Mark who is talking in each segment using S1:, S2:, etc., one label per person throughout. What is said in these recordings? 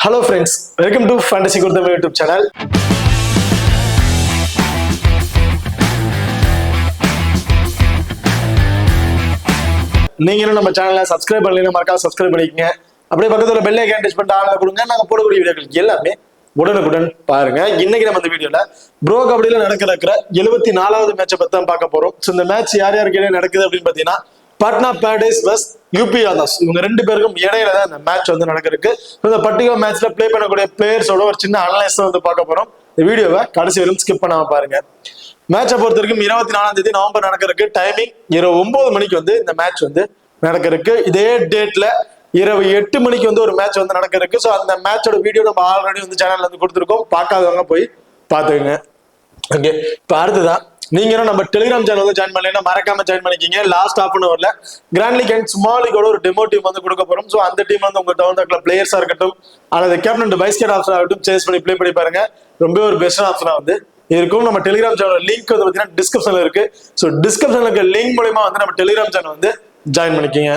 S1: Hello friends, welcome to Fantasy Gurudam YouTube channel. நீங்க இன்னும் நம்ம சேனலை சப்ஸ்கிரைப் பண்ணலைன்னா மறக்காம சப்ஸ்கிரைப் பண்ணிக்கங்க. அப்படியே பக்கத்துல பெல் ஐகான் டச் பண்ணிட்டு ஆன்ல கொடுங்க. நாங்க போடக்கூடிய வீடியோக்கள் எல்லாமே உடனுக்குடன் பாருங்க. இன்னைக்கு நம்ம இந்த வீடியோல ப்ரோ கபடியில நடக்கிற 74வது மேட்சை பத்தி தான் பார்க்க போறோம். இந்த மேட்ச் யார் யாருக்கு இடையே நடக்குது அப்படின்னு பாத்தீங்கன்னா Patna paradise versus UP Yadavs இவங்க ரெண்டு பேருக்கும் இடையில தான் இந்த மேட்ச் வந்து நடக்கிறதுக்கு. இந்த பர்டிகுலர் மேட்ச்ல பிளே பண்ணக்கூடிய பிளேயர்ஸோட ஒரு சின்ன அனலைஸ் வந்து பார்க்க போறோம். இந்த வீடியோவை கடைசி வரைக்கும் ஸ்கிப் பண்ணாம பாருங்க. மேட்சை பொறுத்த வரைக்கும் 24ஆம் தேதி நவம்பர் நடக்கிறதுக்கு டைமிங் இரவு 9 மணிக்கு வந்து இந்த மேட்ச் வந்து நடக்கிறதுக்கு. இதே டேட்ல இரவு 8 மணிக்கு வந்து ஒரு மேட்ச் வந்து நடக்கிறதுக்கு. ஸோ அந்த மேட்சோட வீடியோ நம்ம ஆல்ரெடி வந்து சேனல்ல வந்து கொடுத்துருக்கோம். பார்க்காதவங்க போய் பார்த்துக்கங்க. ஓகே, இப்போ அடுத்ததான் நீங்க நம்ம டெலிகிராம் சேனல் வந்து ஜாயின் பண்ணலைன்னா மறக்காம ஜாயின் பண்ணிக்கிங்க. லாஸ்ட் ஹாஃப் அன் அவர்ல கிராண்ட் லீக் அண்ட் ஸ்மால் லீகோட ஒரு டெமோ டீம் வந்து கொடுக்க போறோம். ஸோ அந்த டீம் வந்து உங்க டவுன் பிளேயர்ஸா இருக்கட்டும் அல்லது கேப்டன் வைஸ் கேட் ஆப்ஷன் ஆகட்டும் சேஸ் பண்ணி ப்ளே பண்ணி பாருங்க. ரொம்ப ஒரு பெஸ்ட் ஆப்ஷனா வந்து இருக்கும். நம்ம டெலிகிராம் சேனல் லிங்க் வந்து பாத்தீங்கன்னா டிஸ்கிரிப்ஷன்ல இருக்கு. ஸோ டிஸ்கிரிப்ஷன்ல இருக்க லிங்க் மூலமா வந்து நம்ம டெலிகிராம் சேனல் வந்து ஜாயின் பண்ணிக்கிங்க.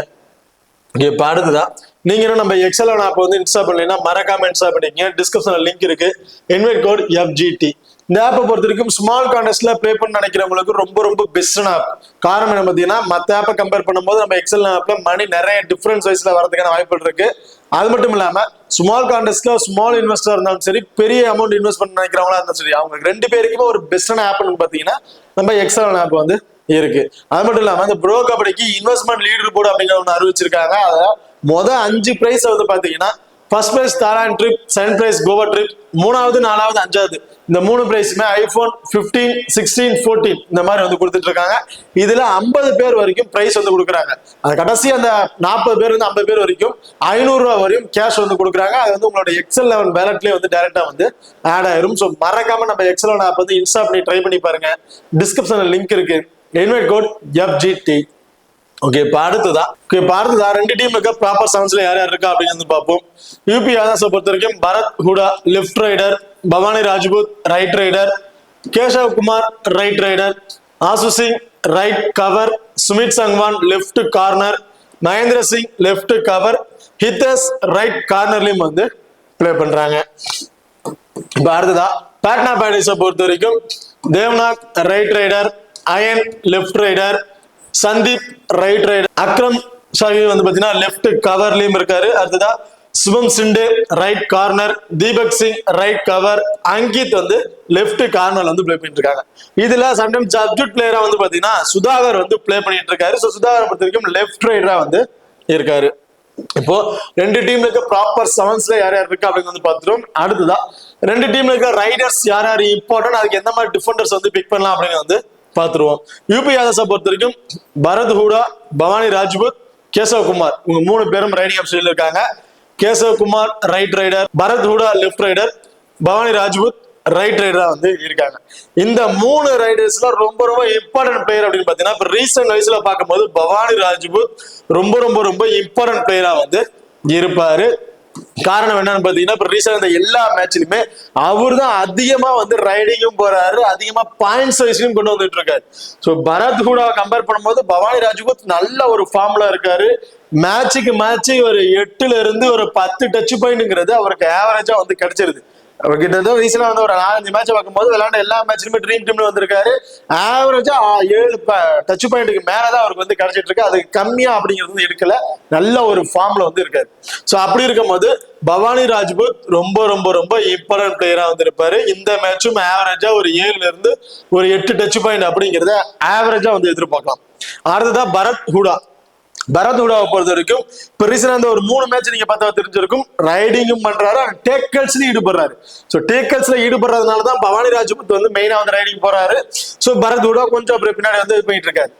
S1: இப்போ அடுத்ததான் நீங்க நம்ம எக்ஸல் ஆப் வந்து இன்ஸ்டால் பண்ணலைன்னா மறக்காம இன்ஸ்டால் பண்ணிக்கங்க. டிஸ்கிரிப்ஷன்ல லிங்க் இருக்கு. Invite code FGT. இந்த ஆப்பை பொறுத்த வரைக்கும் ஸ்மால் கான்டெஸ்ட்ல ப்ளே பண்ண நினைக்கிறவங்களுக்கு ரொம்ப பெஸ்டான ஆப். காரணம் என்ன பார்த்தீங்கன்னா மற்ற ஆப்பை கம்பேர் பண்ணும்போது நம்ம எக்ஸல் ஆப்ல மணி நிறைய டிஃபரன்ஸ் வைஸ்ல வரதுக்கான வாய்ப்புகள் இருக்கு. அது மட்டும் இல்லாம ஸ்மால் கான்டெஸ்ட்ல ஸ்மால் இன்வெஸ்டர் இருந்தாலும் சரி, பெரிய அமௌண்ட் இன்வெஸ்ட் பண்ண நினைக்கிறவங்களா இருந்தாலும் சரி, அவங்க ரெண்டு பேருக்குமே ஒரு பெஸ்டான ஆப்னு பாத்தீங்கன்னா நம்ம எக்ஸல் ஆப் வந்து இருக்கு. அது மட்டும் இல்லாம இந்த ப்ரோ கபடிக்கு இன்வெஸ்ட்மெண்ட் லீடர் போர்டு அப்படிங்கிற ஒன்று அறிவிச்சிருக்காங்க. அதை மொதல் 5 பிரைஸ் வந்து பாத்தீங்கன்னா first prize Thailand trip, second prize Goa trip, 3வது 4வது 5வது இந்த 3 பிரைஸுமே ஐபோன் 15, 16, 14 இந்த மாதிரி வந்து கொடுத்துட்டு இருக்காங்க. இதுல 50 பேர் வரைக்கும் பிரைஸ் வந்து கொடுக்குறாங்க. அது கடைசி அந்த 40 பேர் வந்து 50 பேர் வரைக்கும் 500 ரூபாய் வரையும் கேஷ் வந்து கொடுக்குறாங்க. அது வந்து உங்களோட எக்ஸல் 11 வேலட்லயே வந்து டைரக்டா வந்து ஆட் ஆயிரும். ஸோ மறக்காம நம்ம எக்ஸல் 11 ஆப் வந்து இன்ஸ்டால் பண்ணி ட்ரை பண்ணி பாருங்க. டிஸ்கிரிப்ஷன்ல லிங்க் இருக்கு. Invite code FGT. ஓகே, இப்போ அடுத்ததா ரெண்டு டீம் இருக்க ப்ராப்பர் செவன்ஸ்ல யார் யார் இருக்கா அப்படின்னு பார்ப்போம். யூபி யாதவ்ஸை பொறுத்த வரைக்கும் Bharat Hooda left raider, Bhavani Rajput right raider, Keshav Kumar right raider, Ashu Singh right cover, Sumit Sangwan left corner, Mahendra Singh left cover, Hitesh right கார்னர்லயும் வந்து பிளே பண்றாங்க. இப்போ அடுத்ததா பாட்னா பேரடைஸை பொறுத்த வரைக்கும் Devnath right raider, Ayan left raider, Sandeep right raider, Akram Shahi வந்து பாத்தீங்கன்னா லெஃப்ட் கவர்லயும் இருக்காரு. அடுத்ததா Shubham Shinde right corner, Deepak Singh right cover, Ankit வந்து லெஃப்ட் கார்னர்ல வந்து பிளே பண்ணிட்டு இருக்காங்க. இதுல சம்டைம்ஸ் சப்ஜெக்ட் பிளேயரா வந்து பாத்தீங்கன்னா சுதாகர் வந்து பிளே பண்ணிட்டு இருக்காரு. ஸோ சுதாகரை பொறுத்த வரைக்கும் லெஃப்ட் ரைடரா வந்து இருக்காரு. இப்போ ரெண்டு டீம்ல இருக்க ப்ராப்பர் செவன்ஸ்ல யார் யார் இருக்கா அப்படின்னு வந்து பார்த்துட்டோம். அடுத்ததான் ரெண்டு டீம்ல இருக்க ரைடர்ஸ் யார் யார் இம்பார்ட்டன்ட், அதுக்கு எந்த மாதிரி டிஃபெண்டர்ஸ் வந்து பிக் பண்ணலாம் அப்படின்னு வந்து பார்த்துருவோம். யூபி யாதவ்ஸை பொறுத்த வரைக்கும் பரத் ஹூடா, பவானி ராஜ்புத், கேசவ் குமார் இவங்க 3 பேரும் ரைடிங் ஆப்ஷன்ல இருக்காங்க. Keshav Kumar right raider, Bharat Hooda left raider, Bhavani Rajput right ரைடரா வந்து இருக்காங்க. இந்த 3 ரைடர்ஸ்ல ரொம்ப இம்பார்ட்டன்ட் பிளேயர் அப்படின்னு பாத்தீங்கன்னா இப்ப ரீசன்ட் வயசுல பார்க்கும்போது பவானி ராஜ்புத் ரொம்ப இம்பார்ட்டன்ட் பிளேயரா வந்து இருப்பாரு. காரணம் என்னன்னு பாத்தீங்கன்னா இப்ப ரீசெண்ட் எல்லா மேட்ச்லயுமே அவர் தான் அதிகமா வந்து ரைடிங்கும் போறாரு, அதிகமா பாயிண்ட்ஸ் வைஸ்லயும் கொண்டு வந்துட்டு இருக்காரு. ஸோ பரத் ஹூடாவை கம்பேர் பண்ணும்போது பவானி ராஜ்புத் நல்ல ஒரு ஃபார்ம்ல இருக்காரு. மேட்சுக்கு மேட்ச் ஒரு 8ல இருந்து ஒரு 10 டச் பாயிண்ட்ங்கிறது அவருக்கு ஆவரேஜா வந்து கிடைச்சிருது. அவர் கிட்ட ரீசெண்டா வந்து ஒரு 4-5 மேட்ச் பார்க்கும்போது விளையாண்ட எல்லா மேட்ச்லயுமே ட்ரீம் டீம்ல வந்திருக்காரு. ஆவரேஜா 7 டச் பாயிண்ட்டுக்கு மேலதான் அவருக்கு வந்து கிடைச்சிட்டு இருக்கு. அது கம்மியா அப்படிங்கிறது வந்து எடுக்கல, நல்ல ஒரு ஃபார்ம்ல வந்து இருக்காரு. ஸோ அப்படி இருக்கும் போது பவானி ராஜ்புத் ரொம்ப இம்பார்ட்டன்ட் பிளேயரா வந்து இருப்பாரு. இந்த மேட்சும் ஆவரேஜா ஒரு 7ல இருந்து ஒரு 8 டச் பாயிண்ட் அப்படிங்கிறத ஆவரேஜா வந்து எதிர்பார்க்கலாம். அடுத்ததான் பரத் ஹூடாவை பொறுத்த வரைக்கும் இப்ப ரீசெண்டா ஒரு 3 மேட்ச் நீங்க பார்த்தா தெரிஞ்சிருக்கும். ரைடிங்கும் பண்றாரு, டேக்கல்ஸ்லயும் ஈடுபடுறாரு. சோ டேக்கல்ஸ்ல ஈடுபடுறதுனாலதான் பவானி ராஜ்புத் வந்து மெயினா வந்து ரைடிங் போறாரு. சோ பரத் ஹூடா கொஞ்சம் அப்படி பின்னாடி வந்து போயிட்டு இருக்காரு.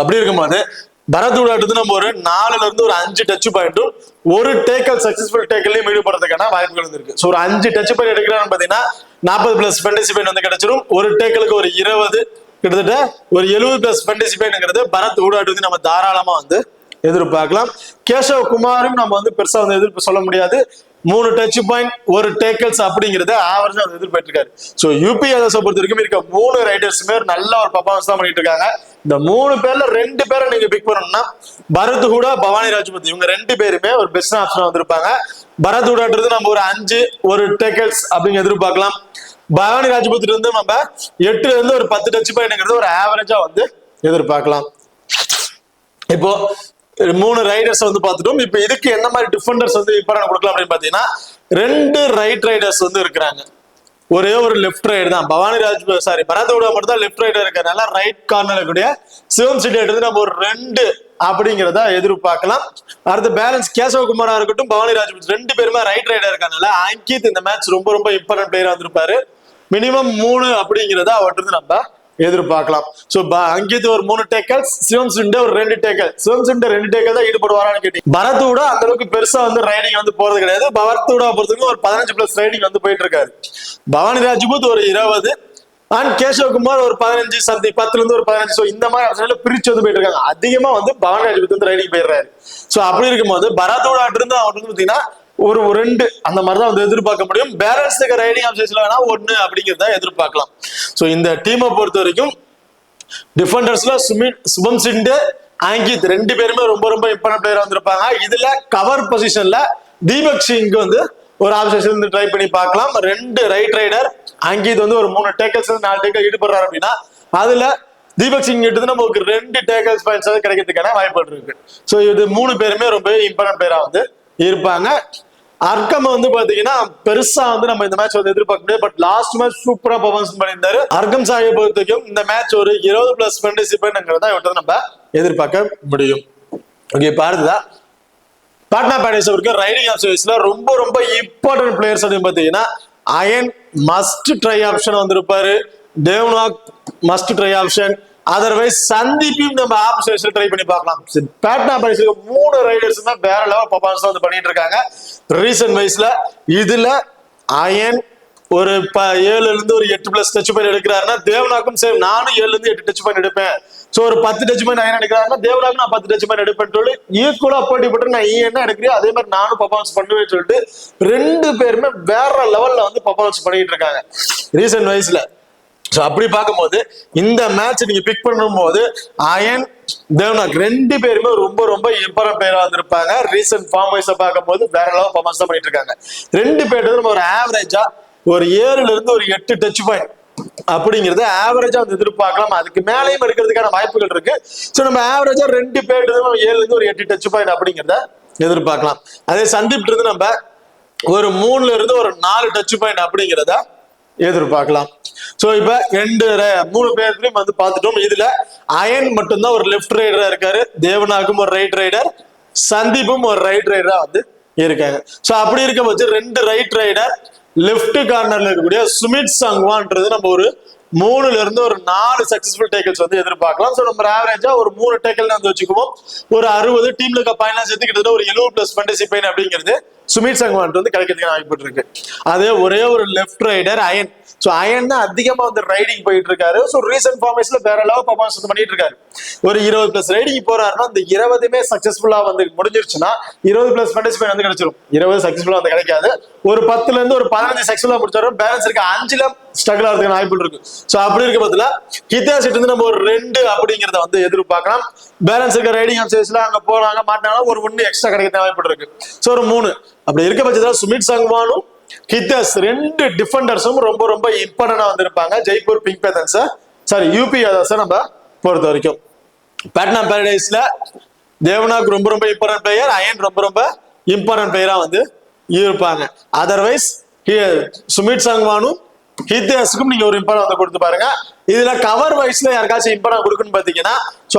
S1: அப்படி இருக்கும்போது பரத் ஹூடா நம்ம ஒரு 4ல இருந்து ஒரு 5 டச் பாயிண்ட்டும் ஒரு டேக்கல் சக்சஸ்ஃபுல் டேக்கல்லையும் ஈடுபடுறதுக்கான வாய்ப்புகள் இருக்கு. சோ ஒரு 5 டச் பாயிண்ட் எடுக்கிறான்னு பாத்தீங்கன்னா 40+ ஃபேண்டசி பாயிண்ட் வந்து கிடைச்சிடும். ஒரு டேக்கலுக்கு ஒரு 20, கிட்டத்தட்ட ஒரு 70+ ஃபேண்டசி பாயிண்ட்ங்கிறது பரத் ஹூடா வந்து நம்ம தாராளமா வந்து எதிர்பார்க்கலாம். கேஷவ் குமாரும் நம்ம வந்து பெருசா வந்து எதிர்ப்பு சொல்ல முடியாது. 3 டச் பாயிண்ட் 1 டேக்கிள்ஸ் அப்படிங்கறத ஆவரேஜா எதிர்பார்த்து இருக்காரு. சோ யூபி யாதவ் பொறுத்த வரைக்கும் இருக்க 3 ரைடர்ஸுமே ஒரு நல்ல ஒரு பர்ஃபார்மன்ஸ் தான் பண்ணிட்டு இருக்காங்க. இந்த 3 பேர்ல 2 பேரை நீங்க பிக் பண்ணணும்னா பரத் ஹூடா, பவானி ராஜ்புத் இவங்க 2 பேருமே ஒரு பெஸ்ட் ஆப்ஷனா வந்திருப்பாங்க. பரத் ஹூடான்றது நம்ம ஒரு 5 1 டேக்கிள்ஸ் அப்படிங்க எதிர்பார்க்கலாம். பவானி ராஜ்புத் இருந்து நம்ம 8ல இருந்து ஒரு 10 டச் பாயிண்ட்ங்கிறது ஒரு ஆவரேஜா வந்து எதிர்பார்க்கலாம். இப்போ 3 ரைடர்ஸ் வந்து பார்த்துட்டோம். இப்போ இதுக்கு என்ன மாதிரி டிஃபெண்டர்ஸ் வந்து இம்பார்ட்டன்ட் கொடுக்கலாம் அப்படின்னு பாத்தீங்கன்னா 2 ரைட் ரைடர்ஸ் வந்து இருக்கிறாங்க, ஒரே ஒரு லெஃப்ட் ரைடு தான். பவானி ராஜ்புத் பரத் ஹூடா மட்டும் தான் லெஃப்ட் ரைடர் இருக்கிறதுனால ரைட் கார்னர்ல கூடிய சிவம் சிட்டி வந்து நம்ம ஒரு 2 அப்படிங்கிறத எதிர்பார்க்கலாம். அடுத்து பேலன்ஸ் கேசவகுமாரா இருக்கட்டும், பவானி ராஜ்புத் 2 பேருமே ரைட் ரைடர் இருக்கனால அங்கித் இந்த மேட்ச் ரொம்ப ரொம்ப இம்பார்ட்டன்ட் பிளேயரா வந்திருப்பாரு. மினிமம் 3 அப்படிங்கிறத அவர்கிட்ட நம்ம எதிர்பார்க்கலாம். சோ அங்கித் ஒரு 3 டேக்கல்ஸ், சிவம் சிண்டே ஒரு 2 டேக்கல். சிவம் சிண்டே 2 டேக்கல் தான் ஈடுபடுவாரான்னு கேட்டீங்க. பரத் ஹூடா அந்த அளவுக்கு பெருசா வந்து ரைடிங் வந்து போறது கிடையாது. பரத் ஹூடா பொறுத்தவரைக்கும் ஒரு 15+ ரைடிங் வந்து போயிட்டு இருக்காரு. பவானி ராஜ்புத் ஒரு 20 அண்ட் கேசவகுமார் ஒரு 15 சம்திங், 10ல இருந்து ஒரு 15. சோ இந்த மாதிரி ஆப்ஷன்ல பிரிச்சு வந்து போயிட்டு இருக்காங்க. அதிகமா வந்து பவானி ராஜ்புத் வந்து ரைடிங் போயிடுறாரு. சோ அப்படி இருக்கும்போது பரத் ஹூடா இருந்து அவருக்கு பாத்தீங்கன்னா ஒரு 2 அந்த மாதிரிதான் வந்து எதிர்பார்க்க முடியும். பேலன்ஸ் ரைடிங் ஆப்ஷன்ஸ்ல வேணா 1 அப்படிங்கிறத எதிர்பார்க்கலாம். சோ இந்த டீமை பொறுத்த வரைக்கும் டிஃபெண்டர்ஸ்ல சுபம் சிண்டே, அங்கித் 2 பேருமே ரொம்ப ரொம்ப இம்பார்ட்டன்ட் பிளேயரா வந்திருப்பாங்க. இதுல கவர் பொசிஷன்ல தீபக் சிங் வந்து ஒரு ஆப்ஷன் வந்து ட்ரை பண்ணி பார்க்கலாம். 2 ரைட் ரைடர், அங்கித் வந்து ஒரு 3 டேக்கல்ஸ் 4 டேக்கல் ஈடுபடுறாரு அப்படின்னா அதுல தீபக் சிங் கிட்ட நமக்கு 2 டேக்கல்ஸ் பாயிண்ட்ஸ் கிடைக்கிறதுக்கான வாய்ப்புகள் இருக்கு. சோ இது 3 பேருமே ரொம்ப இம்பார்ட்டன்ட் பிளேயரா வந்து இருப்பாங்க. அர்க்கம் வந்து பாத்தீங்கன்னா பெருசா வந்து நம்ம இந்த மேட்ச் வந்து எதிர்பார்க்க முடியாது. பட் லாஸ்ட் மேட்ச் சூப்பரா பெர்ஃபார்மன்ஸ் பண்ணியிருந்தாரு. அர்க்கம் சாஹிப் பொறுத்தவரைக்கும் இந்த மேட்ச் ஒரு 20+ ஃபேண்டசி பாயிண்ட்ங்கிறத இவர்கிட்ட நம்ம எதிர்பார்க்க முடியும். ஓகே, பாருதா பாட்னா பேடர்ஸ் அவருக்கு ரைடிங் ஆப்ஷன்ஸ்ல ரொம்ப ரொம்ப இம்பார்ட்டன்ட் பிளேயர்ஸ் அப்படின்னு பாத்தீங்கன்னா அயன் மஸ்ட் ட்ரை ஆப்ஷன் வந்திருப்பாரு, தேவ்நாக் மஸ்ட் ட்ரை ஆப்ஷன், அதர்வைஸ் சந்தீப்பையும் நம்ம ஆப்ஷன் ட்ரை பண்ணி பார்க்கலாம். பாட்னா பேடர்ஸ் 3 ரைடர்ஸ் தான் வேற லெவல் பெர்ஃபார்மன்ஸ் வந்து பண்ணிட்டு இருக்காங்க ரீசன்ட் வைஸ்ல. இதுல அயன் ஒரு 7ல இருந்து ஒரு 8+ டச் பாயிண்ட் எடுக்கிறாருன்னா தேவ்நாக்கும் சரி நானும் 7ல இருந்து 8 டச் பாயிண்ட் எடுப்பேன். சோ ஒரு 10 டச் பாயிண்ட் அயன் எடுக்கிறாருன்னா தேவ்நாக்கும் நான் 10 டச் பாயிண்ட் எடுப்பேன்னு சொல்லி ஈக்குவலா போட்டி போட்டு நான் என்ன எடுக்கிறேன் அதே மாதிரி நானும் பெர்ஃபார்மன்ஸ் பண்ணுவேன்னு சொல்லிட்டு 2 பேருமே வேற லெவல்ல வந்து பெர்ஃபார்மன்ஸ் பண்ணிட்டு இருக்காங்க ரீசன்ட் வைஸ்ல. சோ அப்படி பார்க்கும்போது இந்த மேட்ச் நீங்க பிக் பண்ணும்போது அயன் தேவ்நாக் 2 பேருமே ரொம்ப ரொம்ப இம்பார்ட்டன்ட் பிளேயரா வந்திருப்பாங்க. ரீசன்ட் ஃபார்ம் வைஸ பார்க்கும்போது வேற லெவல் பெர்ஃபார்மன்ஸ் தான் பண்ணிட்டு இருக்காங்க. 2 பேருக்கு நம்ம ஒரு ஆவரேஜா ஒரு 7ல இருந்து ஒரு 8 டச் பாயிண்ட் அப்படிங்கறது ஆவரேஜா வந்து எதிர்பார்க்கலாம். அதுக்கு மேலேயும் எடுக்கிறதுக்கான வாய்ப்புகள் இருக்கு. சோ நம்ம ஆவரேஜா 2 பேருக்கு 7ல இருந்து ஒரு 8 டச் பாயிண்ட் அப்படிங்கறத எதிர்பார்க்கலாம். அதே சந்தீப் இருந்து நம்ம ஒரு 3ல இருந்து ஒரு 4 டச் பாயிண்ட் அப்படிங்கறத எதிர்பார்க்கலாம். சோ இப்ப 3 பேர்லயும் வந்து பார்த்துட்டோம். இதுல அயன் மட்டும்தான் ஒரு லெஃப்ட் ரைடரா இருக்காரு, தேவனாக்கும் ஒரு ரைட் ரைடர், சந்தீப்பும் ஒரு ரைட் ரைடரா வந்து இருக்காங்க. சோ அப்படி இருக்க போது 2 ரைட் ரைடர், லெஃப்ட் கார்னர்ல இருக்கக்கூடிய சுமித் சங்வான்றது நம்ம ஒரு 3ல இருந்து ஒரு 4 சக்சஸ்ஃபுல் டேக்கிள்ஸ் வந்து எதிர்பார்க்கலாம். சோ நம்ம ஆவரேஜா ஒரு 3 டேக்கிள் வந்து வச்சுக்குவோம். ஒரு 60 டீம்ல இருக்க பாயிண்ட் சேர்த்து கிட்டத்தட்ட ஒரு 70+ ஃபேண்டசி பாயிண்ட் அப்படிங்கிறது சுமித் சங்வான் வந்து கிடைக்கிறதுக்கு வாய்ப்பு இருக்கு. அதே ஒரே ஒரு left rider iron. So iron தான் அதிகமா வந்து ரைடிங் போயிட்டு இருக்காரு. சோ ரீசன்ட் ஃபார்மேஷன்ல வேற லெவல் பெர்ஃபார்மன்ஸ் வந்து பண்ணிட்டு இருக்காரு. ஒரு 20+ ரைடிங் போறாருன்னா இந்த 20மே சக்சஸ்ஃபுல்லா வந்து முடிஞ்சிருச்சுன்னா 20+ ஃபேண்டசி பாயிண்ட் வந்து கிடைச்சிடும். 20 சக்சஸ்ஃபுல்லா வந்து கிடைக்காது. ஒரு 10ல இருந்து ஒரு 15 சக்சஸ்ஃபுல்லா முடிச்சாரும். பேலன்ஸ் இருக்க 5ல ஸ்ட்ரகிள் ஆகிறதுக்கு வாய்ப்பு இருக்கு. சோ அப்படி இருக்க பட்சத்துல ஹிதேஷ் இருந்து நம்ம ஒரு 2 அப்படிங்கறத வந்து எதிர்பார்க்கலாம். பேலன்ஸ் இருக்க ரைடிங் ஆப்ஷன்ஸ்ல அங்க போறாங்க மாட்டாங்கன்னா ஒரு 1 எக்ஸ்ட்ரா கிடைக்க வாய்ப்பு இருக்கு. சோ ஒரு 3 அப்படி இருக்க பட்சத்துல சுமித் சங்வானும் ஹிதேஷ் 2 டிஃபெண்டர்ஸும் ரொம்ப ரொம்ப இம்பார்ட்டன்டா வந்திருப்பாங்க. ஜெய்ப்பூர் பிங்க் பேதர்ஸ் யூபி யாதவ்ஸ் நம்ம பொறுத்த வரைக்கும். பாட்னா பேரடைஸ்ல தேவனாக் ரொம்ப ரொம்ப இம்பார்ட்டன்ட் பிளேயர், அயன் ரொம்ப ரொம்ப இம்பார்ட்டன்ட் பிளேயரா வந்து இருப்பாங்க. அதர்வைஸ் சுமித் சங்வானும் ஹிதேஷுக்கும் நீங்க ஒரு இம்பார்ட்டன்ட் வந்து கொடுத்து பாருங்க. இதுல கவர் வைஸ்ல யாருக்காச்சும் இம்பார்ட்டன்ட் கொடுக்குன்னு பாத்தீங்கன்னா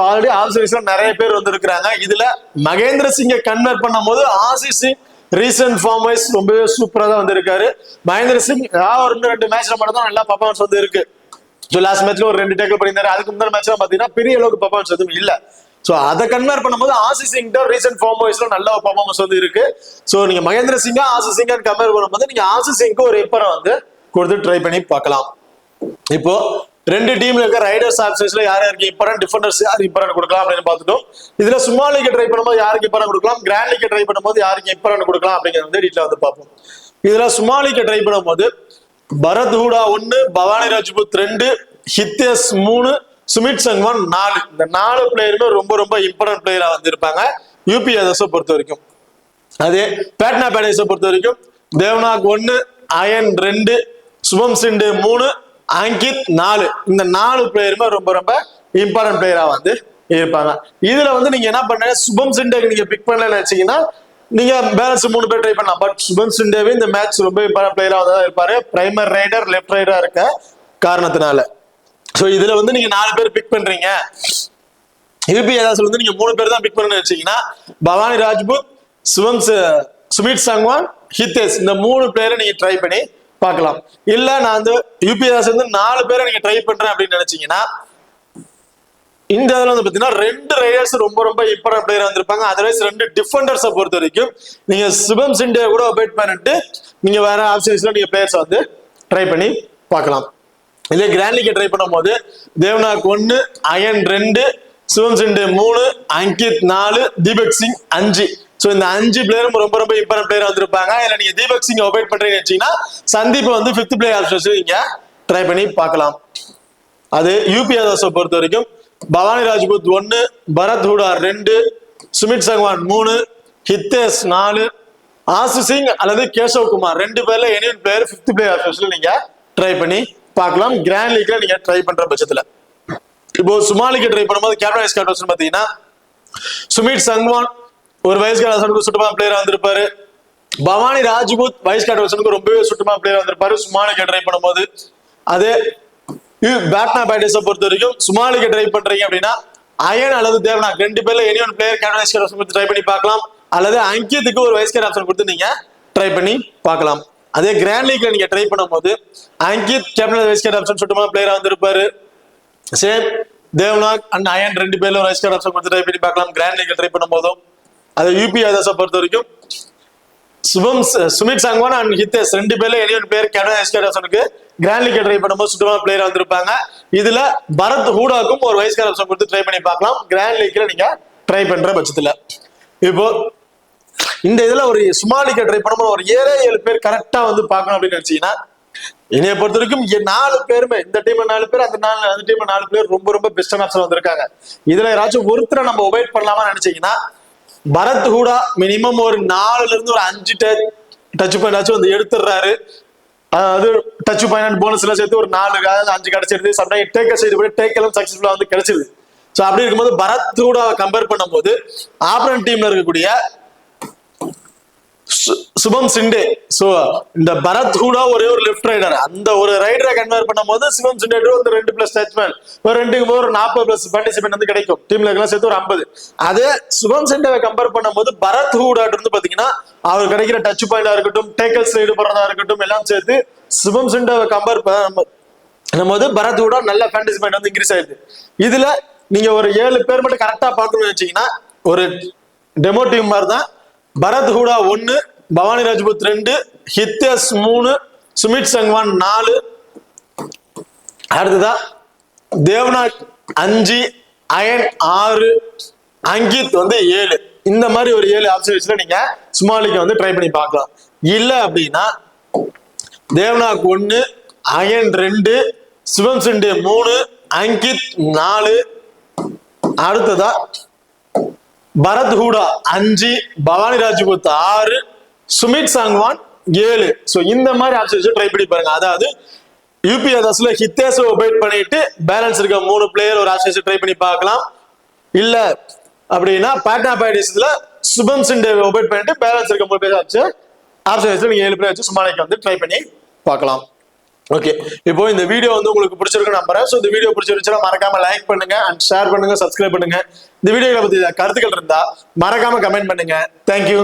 S1: ஆல்ரெடி ஆப்ஷன்ஸ்ல நிறைய பேர் வந்து இருக்கிறாங்க. இதுல மகேந்திர சிங்கை கன்வெர்ட் பண்ணும் போது Ashish Singh recent form wise ரொம்பவே சூப்பரா தான் வந்து இருக்காரு. மகேந்திர சிங் ஒரு 2 மேட்ச்ல மட்டும் தான் நல்லா பெர்ஃபார்மன்ஸ் வந்து இருக்கு. லாஸ்ட் மேட்ச்ல ஒரு 2 டேக்கிள் பண்ணியிருந்தாரு. அதுக்கு முன்னாடி மேட்ச்ல பாத்தீங்கன்னா பெரிய அளவுக்கு பெர்ஃபார்மன்ஸ் எதுவும் இல்ல. சோ அதை கன்வெர்ட் பண்ணும்போது ஆசிஷ் சிங் ரீசன்ட் ஃபார்ம் வைஸ்ல நல்ல ஒரு பெர்ஃபார்மன்ஸ் வந்து இருக்கு. சோ நீங்க மகேந்திர சிங்கா ஆசிஷ் சிங்கா கம்பேர் பண்ணும்போது நீங்க ஆசிஷ் சிங்க்கு ஒரு இம்பார்ட்டன்ட் வந்து கொடுத்து ட்ரை பண்ணி பார்க்கலாம். இப்போ ரெண்டு டீம்ல இருக்க ரைடர்ஸ் ஆப்ஷன்ஸ்ல யார் யாருக்கு இம்பார்ட்டன்ட், டிஃபெண்டர்ஸ் யாருக்கு இம்பார்ட்டன்ட் கொடுக்கலாம் அப்படின்னு பார்த்துட்டோம். இதுல சும்மா லீக் ட்ரை பண்ணும்போது யாருக்கு இம்பார்ட்டன்ட் கொடுக்கலாம், கிராண்ட் லீக் ட்ரை பண்ணும்போது யாருக்கு இம்பார்ட்டன்ட் கொடுக்கலாம் அப்படிங்கிறது வந்து டீட்டெயிலா வந்து பார்ப்போம். இதுல சும்மா லீக் ட்ரை பண்ணும்போது பரத் ஹூடா 1, பவானி ராஜ்புத் 2, ஹித்தேஷ் 3, சுமித் சங்வான் 4. இந்த 4 பிளேயருமே ரொம்ப ரொம்ப இம்பார்ட்டன்ட் பிளேயரா வந்து இருப்பாங்க யூபிஎஸ்எஸ் பொறுத்த வரைக்கும். அதே பேட்னா பேடேஸை பொறுத்த வரைக்கும் தேவ்நாக் 1, அயன் 2, சுபம் சிண்டே 3, அங்கித் 4. இந்த 4 பிளேயருமே ரொம்ப ரொம்ப இம்பார்ட்டன்ட் பிளேயரா வந்து இருப்பாங்க. இதுல வந்து நீங்க என்ன பண்ணுங்க, சுபம் சிண்டேக்கு நீங்க பிக் பண்ணலன்னு நினைச்சீங்கன்னா நீங்க பேலன்ஸ் 3 பேர் ட்ரை பண்ணலாம். பட் சுபம் சிண்டேவே இந்த மேட்ச் ரொம்ப இம்பார்ட்டன்ட் பிளேயரா தான் இருப்பாரு, பிரைமர் ரைடர் லெஃப்ட் ரைடரா இருக்க காரணத்தினால. சோ இதுல வந்து நீங்க 4 பேர் பிக் பண்றீங்க, யூபிஎஸ்எஸ் வந்து நீங்க 3 பேர் தான் பிக் பண்ணணும்னு வச்சீங்கன்னா பவானி ராஜ்புத், சுமித் சங்வான், ஹித்தேஷ் இந்த 3 பேரை நீங்க ட்ரை பண்ணி பார்க்கலாம். இல்ல நான் வந்து யூபிஎஸ் வந்து 4 பேரை நீங்க ட்ரை பண்றேன் அப்படின்னு நினைச்சீங்கன்னா இந்த இதுல வந்து பாத்தீங்கன்னா 2 ரைடர்ஸ் ரொம்ப ரொம்ப இம்பார்ட்டன்ட் பிளேயர் வந்திருப்பாங்க. அதர்வைஸ் 2 டிஃபெண்டர்ஸை பொறுத்த வரைக்கும் நீங்க சுபம் சிண்டே கூட அபாய்ட் பண்ணிட்டு நீங்க வேற ஆப்ஷன்ஸ்ல நீங்க பிளேயர்ஸ் வந்து ட்ரை பண்ணி பார்க்கலாம். இதே கிராண்ட் லீக் ட்ரை பண்ணும்போது தேவ்நாக் 1, அயன் 2, சுபம் சிண்டே 3, அங்கித் 4, தீபக் சிங் 5. சோ இந்த 5 பிளேயரும் ரொம்ப ரொம்ப இம்பார்ட்டன்ட் பிளேயர் வந்திருப்பாங்க. இதுல நீங்க தீபக் சிங் அவாய்ட் பண்றீங்கன்னு வச்சீங்கன்னா சந்தீப் வந்து 5th பிளேயர் ஆப்ஷன்ஸ் நீங்க ட்ரை பண்ணி பார்க்கலாம். அது யூபிஎஸ்எஸ் பொறுத்த வரைக்கும் பவானி ராஜ்புத் 1, பரத் ஹூடா 2, சுமித் சங்வான் 3, ஹித்தேஷ் 4, ஆசு சிங் அல்லது கேசவ் குமார் 2 பேர்ல எனி பிளேயர் 5th பிளேயர் ஆப்ஷன்ஸ்ல நீங்க ட்ரை பண்ணி பார்க்கலாம். கிராண்ட் லீக்ல நீங்க ட்ரை பண்ற பட்சத்துல இப்போ சும்மா லீக் ட்ரை பண்ணும்போது கேப்டன் வைஸ் கேப்டன் பாத்தீங்கன்னா சுமித் சங்வான் ஒரு வைஸ் கேப்டன் சுத்தமா பிளேயரா வந்திருப்பாரு, பவானி ராஜ்புத் வைஸ் கேப்டன் ரொம்பவே சுத்தமா பிளேயர் வந்திருப்பாரு சும்மா லீக் ட்ரை பண்ணும்போது. அதே பேட்னா பேடேஸை பொறுத்த வரைக்கும் சும்மா லீக் ட்ரை பண்றீங்க அப்படின்னா அயன் அல்லது தேவ்நாக் 2 பேர்ல any one player captain vice captain try பண்ணி பார்க்கலாம். அல்லது அங்கித்துக்கு ஒரு வைஸ் கேப்டன் ஆப்ஷன் கொடுத்து நீங்க ட்ரை பண்ணி பார்க்கலாம். அதே கிராண்ட் லீக்ல நீங்க ட்ரை பண்ணும்போது Ankit captain vice captain option சுத்தமா பிளேயரா வந்திருப்பாரு, சேம் தேவ்நாக் அண்ட் அயன் 2 பேர்ல ஒரு வைஸ் கேப்டன் ஆப்ஷன் கொடுத்து ட்ரை பண்ணி பார்க்கலாம் கிராண்ட் லீக்ல ட்ரை பண்ணும்போதும். அது யூபிஎஸ்எஸ் பொறுத்த வரைக்கும் சுமித் சங்வான் அண்ட் ஹித்தேஷ் 2 பேர்ல any one player captain wise கேப்டனுக்கு கிராண்ட் லீக் ட்ரை பண்ணும்போது சுத்தமா பிளேயர் வந்திருப்பாங்க. இதுல பரத் ஹூடாக்கும் ஒரு வைஸ் கேப்டன் கொடுத்து ட்ரை பண்ணி பார்க்கலாம் கிராண்ட் லீக்ல நீங்க ட்ரை பண்ற பட்சத்துல. இப்போ இந்த இதுல ஒரு சும்மா லீக் ட்ரை பண்ணும்போது ஒரு 7 பேர் கரெக்டா வந்து பார்க்கணும் அப்படின்னு நினைச்சீங்கன்னா என்னைய பொறுத்த வரைக்கும் 4 பேருமே இந்த டீம் 4 பேர் அந்த டீம் 4 பேர் ரொம்ப ரொம்ப பெஸ்டான ஆப்ஷன் வந்திருக்காங்க. இதுல யாராச்சும் ஒருத்தரை நம்ம ஒபைட் பண்ணலாமா நினைச்சீங்கன்னா பரத் ஹூடா மினிமம் ஒரு 4ல இருந்து ஒரு 5 டச் பாயிண்ட் வந்து எடுத்துடுறாரு. அதாவது டச் பாயிண்ட் போனஸ் எல்லாம் சேர்த்து ஒரு 4 5 கிடைச்சிருது. சம்டைம் டேக்கர் சைடு போய் டேக்கெல்லாம் சக்சஸ்ஃபுல்லா வந்து கிடைச்சிருது. ஸோ அப்படி இருக்கும்போது பரத் ஹூடா கம்பேர் பண்ணும்போது ஆப்பரன் டீம்ல இருக்கக்கூடிய சுபம் சிண்டே, சோ இந்த பரத் ஹூடா ஒரே ஒரு லெஃப்ட் ரைடர், அந்த ஒரு ரைடரை கன்வெர்ட் பண்ணும்போது சுபம் சிண்டே வந்து 2+ டச்மேன் ஒரு 2க்கு ஒரு 40+ பார்ட்டிசிபென்ட் வந்து கிடைக்கும். டீம்ல எல்லாம் சேர்த்து ஒரு 50. அதே சுபம் சிண்டேவை கம்பேர் பண்ணும்போது பரத் ஹூடா இருந்து பாத்தீங்கன்னா அவர் கிடைக்கிற டச் பாயிண்டா இருக்கட்டும், டேக்கல்ஸ் ஈடுபடுறதா இருக்கட்டும் எல்லாம் சேர்த்து சுபம் சிண்டேவை கம்பேர் பண்ணும்போது பரத் ஹூடா நல்ல ஃபேண்டசி பாயிண்ட் வந்து இன்க்ரீஸ் ஆயிடுது. இதுல நீங்க ஒரு 7 பேர் மட்டும் கரெக்டா பார்க்கணும்னு வச்சீங்கன்னா ஒரு டெமோ டீம் மாதிரி தான். பரத் ஹூடா 1, பவானி ராஜ்புத் 2, ஹித்தேஷ் 3, சுமித் சங்வான் 4, அடுத்ததா தேவ்நாக் 5, அயன் 6, அங்கித் வந்து 7. இந்த மாதிரி ஒரு 7 ஆப்ஷன்ஸ்ல நீங்க ஸ்மால் லீக் வந்து ட்ரை பண்ணி பார்க்கலாம். இல்ல அப்படின்னா தேவ்நாக் 1, அயன் 2, சுபம் சிண்டே 3, அங்கித் 4, அடுத்ததா பரத் ஹூடா 5, பவானி ராஜ்புத் 6, சுமித் சங்வான் 7. சோ இந்த மாதிரி ஆப்ஷன்ஸ் ட்ரை பண்ணி பாருங்க. அதாவது யூபிஎஸ்எஸ்ல ஹித்தேஷ் ஒபைட் பண்ணிட்டு பேலன்ஸ் இருக்க 3 பிளேயர் ஒரு ஆப்ஷன்ஸ் ட்ரை பண்ணி பார்க்கலாம். இல்ல அப்படின்னா பேட்னா பேடேஸ்ல சுபம் சிண்டே ஒபைட் பண்ணிட்டு பேலன்ஸ் இருக்க 3 பிளேயர் ஆப்ஷன்ஸ்ல நீங்க 7 பிளேயர் வச்சு சுமாலிக்கு வந்து ட்ரை பண்ணி பார்க்கலாம். ஓகே, இப்போ இந்த வீடியோ வந்து உங்களுக்கு பிடிச்சிருக்கு நம்புறேன். ஸோ இந்த வீடியோ பிடிச்சிருச்சுன்னா மறக்காம லைக் பண்ணுங்க அண்ட் ஷேர் பண்ணுங்க, சப்ஸ்கிரைப் பண்ணுங்க. இந்த வீடியோவை பத்தி கருத்துக்கள் இருந்தா மறக்காம கமெண்ட் பண்ணுங்க. தேங்க்யூ.